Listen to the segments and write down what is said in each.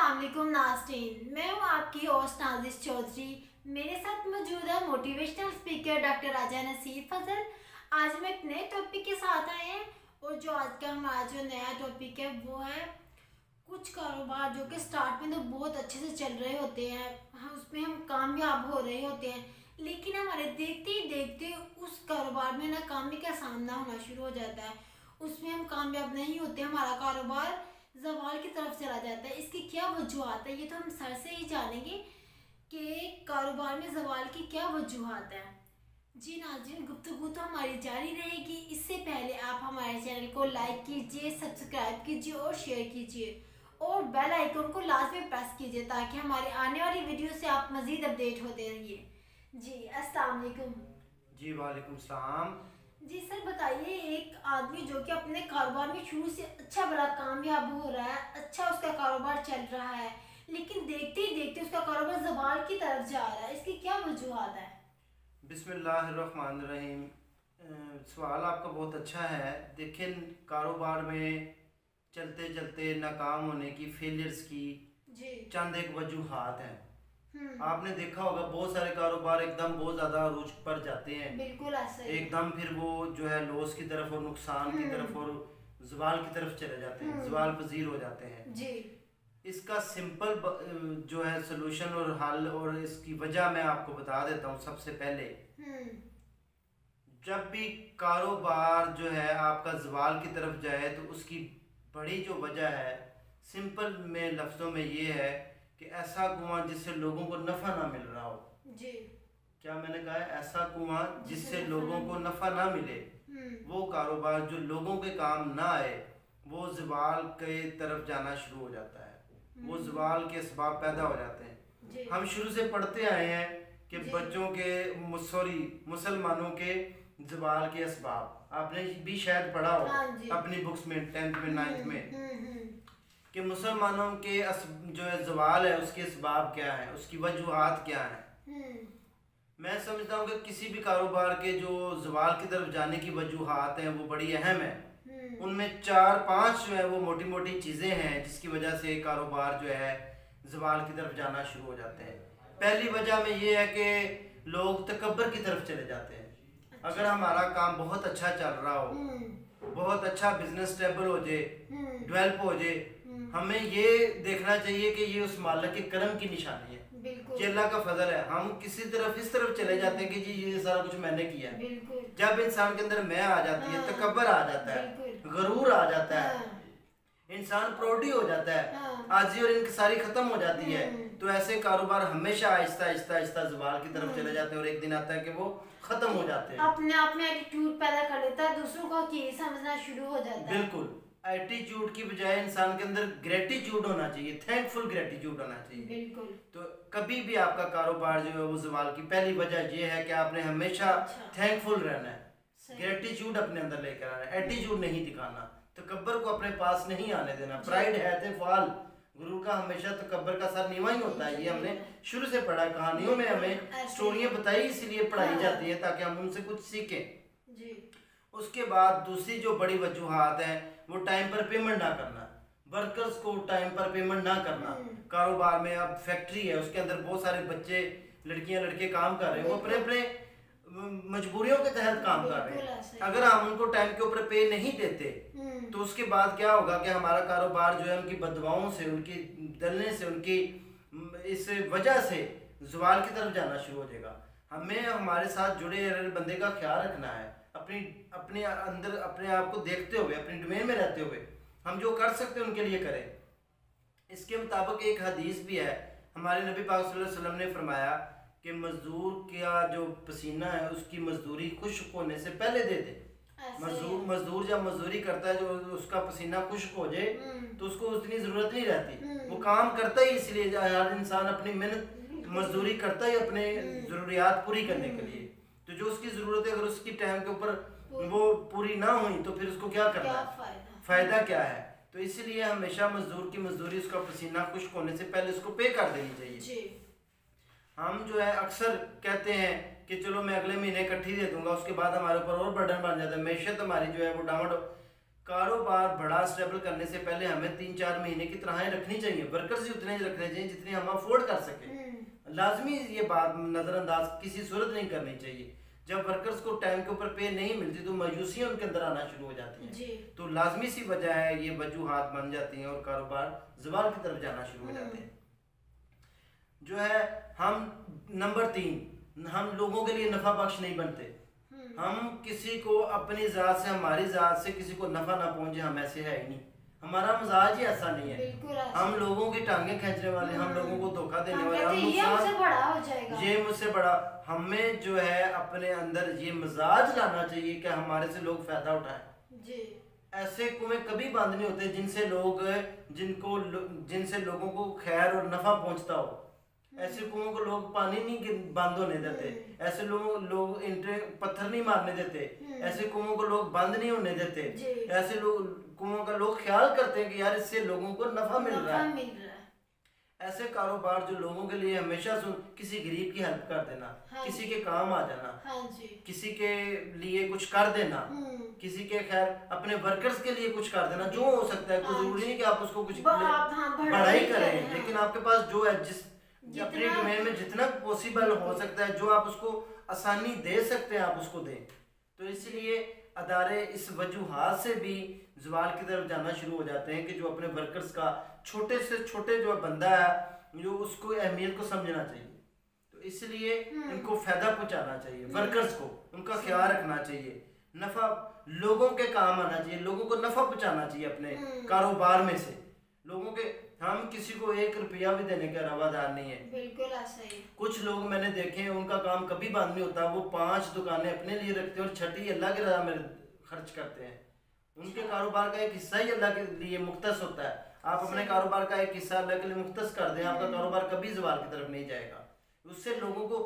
अस्सलामुअलैकुम नाज़रीन, मैं हूँ आपकी होस्ट नाजिश चौधरी। मेरे साथ मौजूद है मोटिवेशनल स्पीकर डॉक्टर राजा नसीर फजल। आज मैं एक नए टॉपिक के साथ आए हैं और जो आज का हमारा जो नया टॉपिक है वो है कुछ कारोबार जो कि स्टार्ट में तो बहुत अच्छे से चल रहे होते हैं, उसमें हम कामयाब हो रहे होते हैं, लेकिन हमारे देखते ही देखते उस कारोबार में नाकामी का सामना होना शुरू हो जाता है। उसमें हम कामयाब नहीं होते, हमारा कारोबार ज़वाल की तरफ चला जाता है। इसकी क्या वजूहत है ये तो हम सर से ही जानेंगे कि कारोबार में ज़वाल की क्या वजूहत है। जी नाज़रीन, गुफ्तगू तो हमारी जारी रहेगी। इससे पहले आप हमारे चैनल को लाइक कीजिए, सब्सक्राइब कीजिए और शेयर कीजिए और बेल आइकन को लाजमी प्रेस कीजिए ताकि हमारे आने वाली वीडियो से आप मज़ीद अपडेट होते रहिए। जी अस्सलाम वालेकुम। जी वालेकुम सलाम। जी सर बताइए, एक आदमी जो कि अपने कारोबार में शुरू से अच्छा बड़ा कामयाब हो रहा है, अच्छा उसका कारोबार चल रहा है, लेकिन देखते ही देखते उसका कारोबार ज़वाल की तरफ जा रहा है, इसकी क्या वजूहत है? बिस्मिल्लाहिर्रहमानिर्रहीम। सवाल आपका बहुत अच्छा है। देखिए, कारोबार में चलते चलते नाकाम होने की, फेलियर्स की जी चंद एक वजूहात हैं। आपने देखा होगा बहुत सारे कारोबार एकदम बहुत ज़्यादा अरूज पर जाते हैं, बिल्कुल ऐसा ही है। एकदम फिर वो जो है लॉस की तरफ और नुकसान की तरफ और ज़वाल की तरफ चले जाते हैं, ज़वाल पजीर हो जाते हैं। जी इसका सिंपल जो है सलूशन और हल और इसकी वजह मैं आपको बता देता हूँ। सबसे पहले जब भी कारोबार जो है आपका ज़वाल की तरफ जाए तो उसकी बड़ी जो वजह है, सिंपल में लफ्ज़ों में ये है कि ऐसा कुआं जिससे लोगों को नफ़ा ना मिल रहा हो। जी क्या मैंने कहा है? ऐसा कुआं जिससे लोगों को नफ़ा ना मिले, वो कारोबार जो लोगों के काम ना आए, वो ज़वाल के तरफ जाना शुरू हो जाता है, वो ज़वाल के असबाब पैदा हो जाते हैं। हम शुरू से पढ़ते आए हैं कि बच्चों के मुसलमानों के ज़वाल के असबाब आपने भी शायद पढ़ा हो अपनी बुक्स में, 10th में 9th में, कि मुसलमानों के जो है ज़वाल है उसके असबाब क्या है, उसकी वजूहात क्या है। मैं समझता हूँ कि किसी भी कारोबार के जो ज़वाल की तरफ जाने की वजूहात हैं वो बड़ी अहम है। उनमें 4-5 जो है वो मोटी मोटी चीज़ें हैं जिसकी वजह से कारोबार जो है ज़वाल की तरफ जाना शुरू हो जाते हैं। पहली वजह में ये है कि लोग तकब्बर की तरफ चले जाते हैं। अगर हमारा काम बहुत अच्छा चल रहा हो, बहुत अच्छा बिजनेस स्टेबल हो जाए, डेवलप हो जाए, हमें ये देखना चाहिए कि ये उस मालिक के करम की निशानी है, कि अल्लाह का फजल है। हम किसी तरफ इस तरफ चले जाते हैं कि जी ये सारा कुछ मैंने किया है। जब इंसान के अंदर मैं आ जाती है, तकब्बर आ जाता है, गरूर आ जाता है, इंसान प्रोडी हो जाता है, आजी और इनकी खत्म हो जाती है, तो ऐसे कारोबार हमेशा आहिस्ता आहिस्ता आहिस्ता ज़वाल की तरफ चले जाते हैं और एक दिन आता है कि वो खत्म हो जाते हैं। अपने आप में एटीट्यूड पैदा कर लेता है, दूसरों को की समझना शुरू हो जाता है। बिल्कुल, एटीट्यूड की बजाय इंसान के अंदर ग्रेटिट्यूड होना चाहिए, थैंकफुल ग्रेटिट्यूड होना चाहिए। बिल्कुल। तो कभी भी आपका कारोबार जो है वो ज़वाल की पहली वजह ये है कि आपने हमेशा थैंकफुल रहना है, ग्रेटिट्यूड अपने अंदर लेकर आना है, एटीट्यूड नहीं दिखाना, तकब्बर को अपने पास नहीं आने देना। प्राइड है थे फाल, गुरु का हमेशा तकब्बर का सर नीवा ही होता है। ये हमने शुरू से पढ़ा, कहानियों में हमें स्टोरियां बताई इसलिए पढ़ाई जाती है ताकि हम उनसे कुछ सीखें। उसके बाद दूसरी जो बड़ी वजूहात है वो टाइम पर पेमेंट ना करना, वर्कर्स को टाइम पर पेमेंट ना करना। कारोबार में अब फैक्ट्री है, उसके अंदर बहुत सारे बच्चे, लड़कियां लड़के काम कर रहे हैं, वो अपने अपने मजबूरियों के तहत काम कर रहे हैं। अगर हम उनको टाइम के ऊपर पे नहीं देते तो उसके बाद क्या होगा कि हमारा कारोबार जो है उनकी बददुआओं से, उनकी दलने से, उनकी इस वजह से ज़वाल की तरफ जाना शुरू हो जाएगा। हमें हमारे साथ जुड़े बंदे का ख्याल रखना है, अपने अंदर अपने आप को देखते हुए, अपनी डोमेन में रहते हुए हम जो कर सकते हैं उनके लिए करें। इसके मुताबिक एक हदीस भी है, हमारे नबी पाक सल्लल्लाहु अलैहि वसल्लम ने फरमाया कि मजदूर का जो पसीना है उसकी मजदूरी खुश्क होने से पहले दे दे। मजदूर जब मजदूरी करता है, जो उसका पसीना खुश्क हो जाए तो उसको उतनी ज़रूरत नहीं रहती, वो काम करता ही इसलिए, हर इंसान अपनी मेहनत मजदूरी करता ही अपने ज़रूरियात पूरी करने के लिए। तो जो उसकी ज़रूरत है अगर उसकी टाइम के ऊपर वो पूरी ना हुई तो फिर उसको क्या करना है, फ़ायदा क्या है। तो इसलिए हमेशा मजदूर की मजदूरी, उसका पसीना खुश्क होने से पहले उसको पे कर देनी चाहिए। हम जो है अक्सर कहते हैं कि चलो मैं अगले महीने इकट्ठी दे दूंगा, उसके बाद हमारे ऊपर और बर्डन बन जाता है, मैशत हमारी जो है वो डामाडोल। कारोबार बड़ा स्टेबल करने से पहले हमें 3-4 महीने की तनख्वाहें रखनी चाहिए, वर्कर्स भी उतने ही रखने चाहिए जितने हम अफोर्ड कर सकें। लाजमी ये बात नज़रअंदाज किसी सूरत नहीं करनी चाहिए। जब वर्कर्स को टाइम के ऊपर पे नहीं मिलती तो मायूसियाँ उनके अंदर आना शुरू हो जाती हैं, तो लाजमी सी वजह है ये वजूहात बन जाती हैं और कारोबार ज़वाल की तरफ जाना शुरू हो जाते हैं। जो है हम नंबर 3, हम लोगों के लिए नफा बख्श नहीं बनते। हम किसी को अपनी ज़ात से, हमारी ज़ात से किसी को नफा ना पहुंचे, हम ऐसे है ही नहीं, हमारा मिजाज ही ऐसा नहीं है। हम लोगों की टांगे खींचने वाले, हम लोगों को धोखा देने वाले, ये मुझसे बड़ा। हमें जो है अपने अंदर ये मिजाज लाना चाहिए कि हमारे से लोग फायदा उठाएं। ऐसे कुएं कभी बंद नहीं होते जिनसे लोगों को खैर और नफा पहुंचता हो। ऐसे कुओं को लोग पानी नहीं बंद होने देते, ऐसे लोग पत्थर नहीं मारने देते, ऐसे कुओं को लोग बंद नहीं होने देते, ऐसे कुओं का लोग ख्याल करते हैं कि यार इससे लोगों को नफा मिल रहा है। ऐसे कारोबार जो लोगों के लिए हमेशा किसी गरीब की हेल्प कर देना, किसी के काम आ जाना, किसी के लिए कुछ कर देना, किसी के खैर अपने वर्कर्स के लिए कुछ कर देना, जो हो सकता है। कोई जरूरी नहीं कि आप उसको कुछ बड़ा ही करें, लेकिन आपके पास जो है अपने डोमेन में जितना पॉसिबल हो सकता है, जो आप उसको आसानी दे सकते हैं आप उसको दें। तो इसलिए अदारे इस वजूहात से भी ज़वाल की तरफ जाना शुरू हो जाते हैं कि जो अपने वर्कर्स का छोटे से छोटे जो बंदा है जो उसको अहमियत को समझना चाहिए, तो इसलिए इनको फ़ायदा पहुंचाना चाहिए, वर्कर्स को उनका ख्याल रखना चाहिए, नफ़ा लोगों के काम आना चाहिए, लोगों को नफ़ा पहुंचाना चाहिए अपने कारोबार में से। लोगों के हम किसी को 1 रुपया भी देने का रवादार नहीं है। बिल्कुल ऐसा ही। कुछ लोग मैंने देखे हैं उनका काम कभी बंद नहीं होता, वो 5 दुकानें अपने लिए रखते हैं और 6ठी अल्लाह की रज़ा में खर्च करते हैं। उनके कारोबार का एक हिस्सा ही अल्लाह के लिए मुख्तस होता है। आप अपने कारोबार का एक हिस्सा अल्लाह के लिए मुख्तस कर दें, आपका कारोबार कभी ज़वाल की तरफ नहीं जाएगा। उससे लोगों को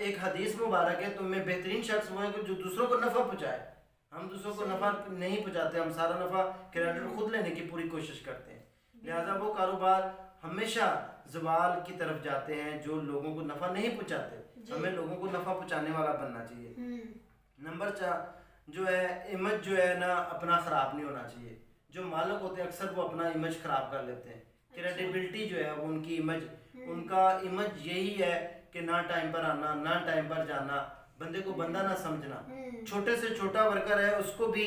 एक हदीस मुबारक है, तो मैं बेहतरीन शख्स वो है कि जो दूसरों को नफ़ा पहुँचाए। हम दूसरों को नफ़ा नहीं पहुँचाते, हम सारा नफ़ा क्रेडिट खुद लेने की पूरी कोशिश करते हैं। लिहाजा वो कारोबार हमेशा ज़वाल की तरफ जाते हैं जो लोगों को नफ़ा नहीं पहुँचाते। हमें लोगों को नफ़ा पहुँचाने वाला बनना चाहिए। नंबर 4 जो है इमेज जो है ना अपना ख़राब नहीं होना चाहिए। जो मालिक होते हैं अक्सर वो अपना इमेज ख़राब कर लेते हैं। क्रेडिबिलिटी जो है वो उनकी इमेज, उनका इमेज यही है कि ना टाइम पर आना, ना टाइम पर जाना, बंदे को बंदा ना समझना। छोटे से छोटा वर्कर है उसको भी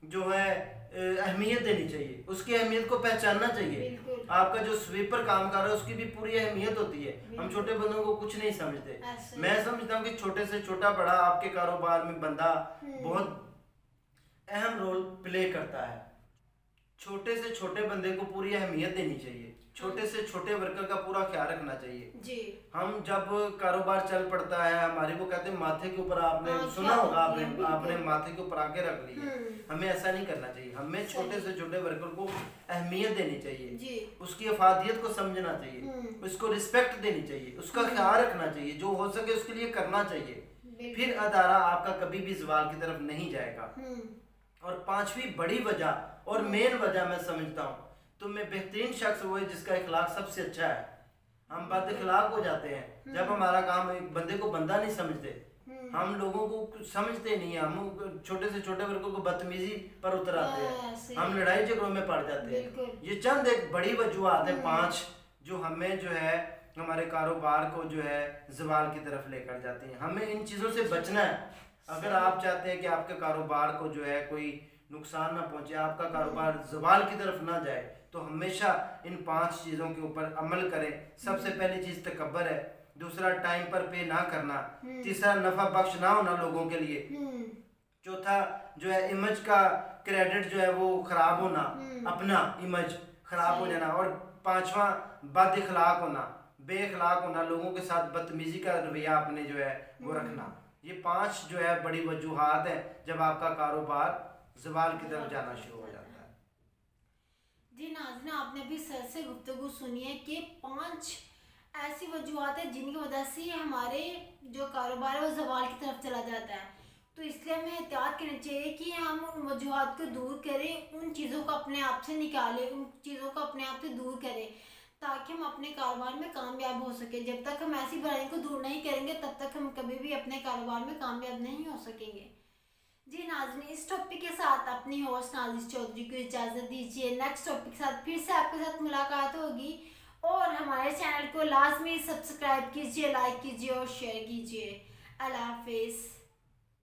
जो है अहमियत देनी चाहिए, उसकी अहमियत को पहचानना चाहिए। आपका जो स्वीपर काम कर रहा है उसकी भी पूरी अहमियत होती है। हम छोटे बंदों को कुछ नहीं समझते। मैं समझता हूँ कि छोटे से छोटा बड़ा आपके कारोबार में बंदा बहुत अहम रोल प्ले करता है। छोटे से छोटे बंदे को पूरी अहमियत देनी चाहिए, छोटे से छोटे वर्कर का पूरा ख्याल रखना चाहिए जी। हम जब कारोबार चल पड़ता है हमारे को कहते हैं माथे के ऊपर, आपने सुना होगा, आपने माथे के ऊपर आके रख ली है। हमें ऐसा नहीं करना चाहिए। हमें छोटे से छोटे वर्कर को अहमियत देनी चाहिए जी। उसकी अफादियत को समझना चाहिए, उसको रिस्पेक्ट देनी चाहिए, उसका ख्याल रखना चाहिए, जो हो सके उसके लिए करना चाहिए। फिर अदारा आपका कभी भी ज़वाल की तरफ नहीं जाएगा। और 5वीं बड़ी वजह और मेन वजह मैं समझता हूँ तो मैं बेहतरीन शख्स वो है जिसका इखलाक सबसे अच्छा है। हम बद इखलाक हो जाते हैं जब हमारा काम एक बंदे को बंदा नहीं समझते, हम लोगों को समझते नहीं है, हम छोटे से छोटे वर्गों को बदतमीजी पर उतर आते हैं, हम लड़ाई झगड़ों में पड़ जाते हैं। ये चंद एक बड़ी वजूहत है 5 जो हमें जो है हमारे कारोबार को जो है ज़वाल की तरफ लेकर जाती हैं। हमें इन चीज़ों से बचना है। अगर आप चाहते हैं कि आपके कारोबार को जो है कोई नुकसान ना पहुंचे, आपका कारोबार ज़वाल की तरफ ना जाए, तो हमेशा इन 5 चीज़ों के ऊपर अमल करें। सबसे पहली चीज़ तकब्बर है, दूसरा टाइम पर पे ना करना, तीसरा नफ़ा बख्श ना होना लोगों के लिए, चौथा जो है इमेज का क्रेडिट जो है वो ख़राब होना, अपना इमेज ख़राब हो जाना, और 5वां बद इखलाक होना, बेअखलाक होना, लोगों के साथ बदतमीजी का रवैया अपने जो है वो रखना। ये 5 जो है बड़ी वजूहात है जब आपका कारोबार ज़वाल की तरफ जाना शुरू हो जाता है। जी नाज़रीन, आपने भी सर से गुफ्तगू सुनी है कि 5 ऐसी वजूहात है जिनकी वजह से हमारे जो कारोबार है वो ज़वाल की तरफ चला जाता है। तो इसलिए हमें एहतियात करनी चाहिए कि हम उन वजूहात को दूर करें, उन चीज़ों को अपने आप से निकालें, उन चीज़ों को अपने आप से दूर करें ताकि हम अपने कारोबार में कामयाब हो सके। जब तक हम ऐसी बुराई को दूर नहीं करेंगे तब तक हम कभी भी अपने कारोबार में कामयाब नहीं हो सकेंगे। जी नाज़रीन, इस टॉपिक के साथ अपनी होस्ट नाजिश चौधरी को इजाज़त दीजिए। नेक्स्ट टॉपिक के साथ फिर से आपके साथ मुलाकात होगी और हमारे चैनल को लाजमी सब्सक्राइब कीजिए, लाइक कीजिए और शेयर कीजिए। अल्लाह हाफिज़।